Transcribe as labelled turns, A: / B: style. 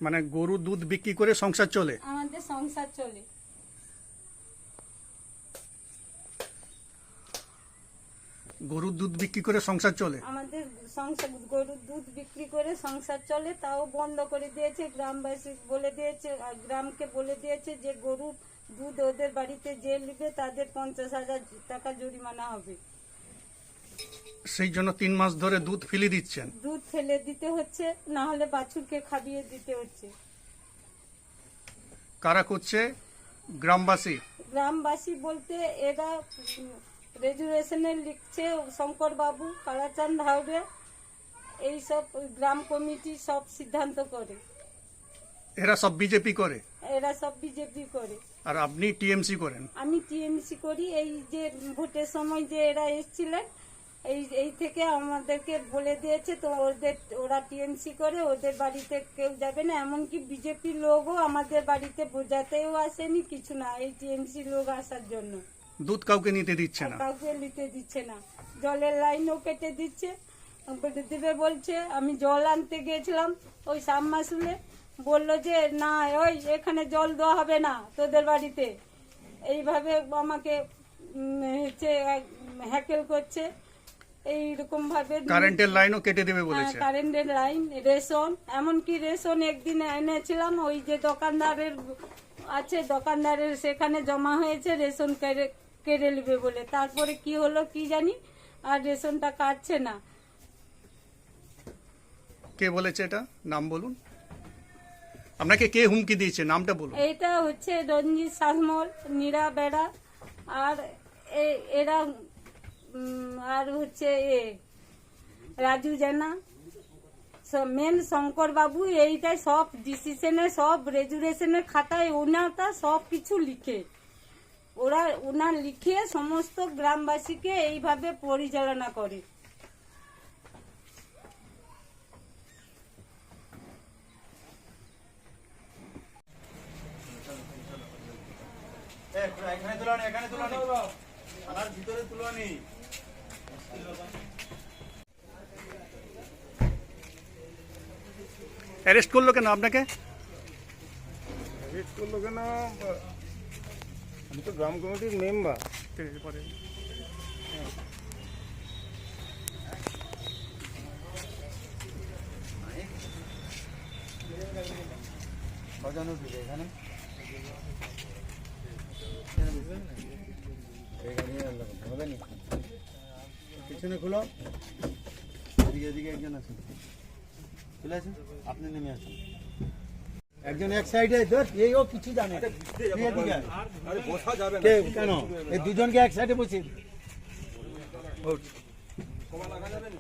A: মানে গরু দুধ বিক্রি করে সংসার চলে?
B: আমাদের সংসার চলে।
A: গরুর দুধ বিক্রি করে সংসার চলে?
B: আমাদের সংসার গরুর দুধ বিক্রি করে সংসার চলে, তাও বন্ধ করে দিয়েছে। গ্রামবাসী বলে দিয়েছে, গ্রামকে বলে দিয়েছে যে গরুর দুধ ওদের বাড়িতে যে নেবে তাদের 50,000 টাকা জরিমানা হবে।
A: সেই জন্য 3 মাস ধরে দুধ ফেলে দিচ্ছেন?
B: দুধ ফেলে দিতে হচ্ছে, না হলে বাছুরকে খাইয়ে দিতে হচ্ছে।
A: কারা করছে? গ্রামবাসী?
B: গ্রামবাসী বলতে এরা রেজুলেশনে লিখছে শঙ্কর বাবু, কালাচাঁদ হাওড়ে, এইসব গ্রাম কমিটি সব সিদ্ধান্ত করে।
A: এরা সব বিজেপি করে?
B: এরা সব বিজেপি করে।
A: আর আপনি টিএমসি করেন?
B: আমি টিএমসি করি। এই যে ভোটের সময় যে এরা এসেছিলেন, এই থেকে আমাদেরকে বলে দিয়েছে তো ওরা টিএমসি করে, ওদের বাড়িতে কেউ যাবে না। এমনকি বিজেপির লোকও আমাদের বাড়িতে বোঝাতেও আসেনি, কিছু না, এই টিএমসি লোক আসার জন্য।
A: দুধ কাউকে নিতে দিচ্ছে না?
B: কাউকে নিতে দিচ্ছে না। জলের লাইনও কেটে দিচ্ছে, দেবে বলছে। আমি জল আনতে গিয়েছিলাম ওই সাবমার্সিবলে, বললো যে না, ওই এখানে জল দেওয়া হবে না তোদের বাড়িতে। এইভাবে আমাকে হচ্ছে হ্যাকেল করছে। এইরকম ভাবে
A: কারেন্টের লাইনও কেটে দেবে বলেছে?
B: কারেন্টের লাইন, রেশন, এমনকি রেশন একদিন এনেছিলাম, ওই যে দোকানদারের আছে, দোকানদারের সেখানে জমা হয়েছে রেশন কেড়ে নেবে বলে। তারপরে কি হলো কি জানি, আর রেশনটা কাটছে না।
A: কে বলেছে এটা? নাম বলুন। আপনাকে কে হুমকি দিয়েছে, নামটা বলুন।
B: এইটা হচ্ছে রঞ্জিত শাসমল, নীরা বেড়া, আর এরা আর হচ্ছে রাজু জানা, মেন শঙ্কর বাবু। এইটাই সব ডিসিশনে, সব রেজুলেশনের খাতায় ওনাটা সব কিছু লিখে, ওনার লিখে সমস্ত গ্রামবাসীকে এইভাবে পরিচালনা করে।
C: এখানে তুলানি, এখানে তুলানি, থানার ভিতরে তুলানি।
A: অ্যারেস্ট করলো কেন আপনাকে?
D: অ্যারেস্ট করলো কেন? আমি তো গ্রাম কমিটির মেম্বার।
C: বাজানো দিবে এখানে। পিছনে খুলো, এদিকে এদিকে একজন আছে, চলে আসুন, আপনি নেমে আসুন। একজন এক সাইডে ধর, এই ও কিছু জানে না। বসা যাবে না কেন? এই দুজনকে এক সাইডে বসে কমা লাগা যাবে না।